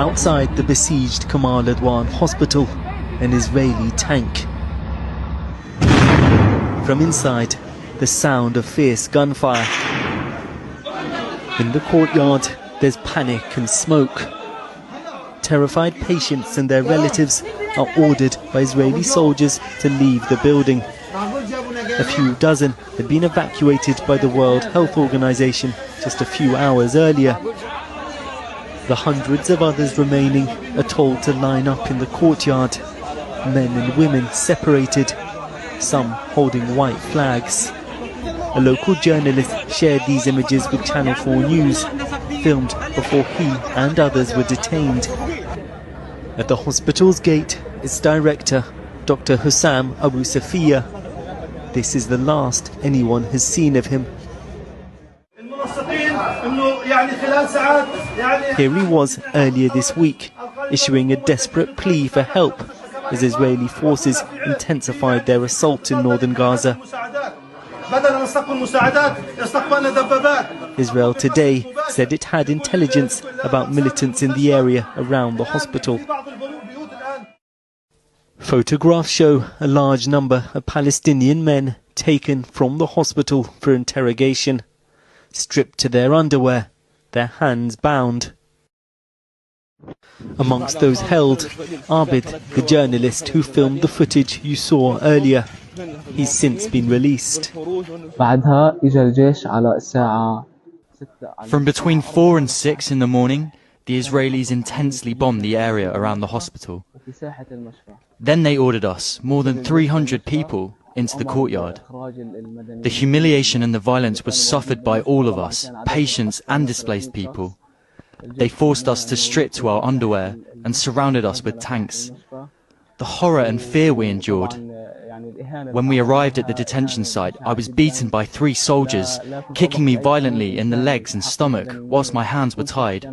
Outside the besieged Kamal Adwan Hospital, an Israeli tank. From inside, the sound of fierce gunfire. In the courtyard, there's panic and smoke. Terrified patients and their relatives are ordered by Israeli soldiers to leave the building. A few dozen had been evacuated by the World Health Organization just a few hours earlier. The hundreds of others remaining are told to line up in the courtyard, men and women separated, some holding white flags. A local journalist shared these images with Channel 4 News, filmed before he and others were detained. At the hospital's gate, its director, Dr. Hussam Abu Safiya. This is the last anyone has seen of him. Here he was earlier this week, issuing a desperate plea for help as Israeli forces intensified their assault in northern Gaza. Israel today said it had intelligence about militants in the area around the hospital. Photographs show a large number of Palestinian men taken from the hospital for interrogation, stripped to their underwear, their hands bound. Amongst those held, Abid, the journalist who filmed the footage you saw earlier. He's since been released. From between 4 and 6 in the morning, the Israelis intensely bombed the area around the hospital. Then they ordered us, more than 300 people, into the courtyard. The humiliation and the violence was suffered by all of us, patients and displaced people. They forced us to strip to our underwear and surrounded us with tanks. The horror and fear we endured. When we arrived at the detention site, I was beaten by 3 soldiers, kicking me violently in the legs and stomach whilst my hands were tied.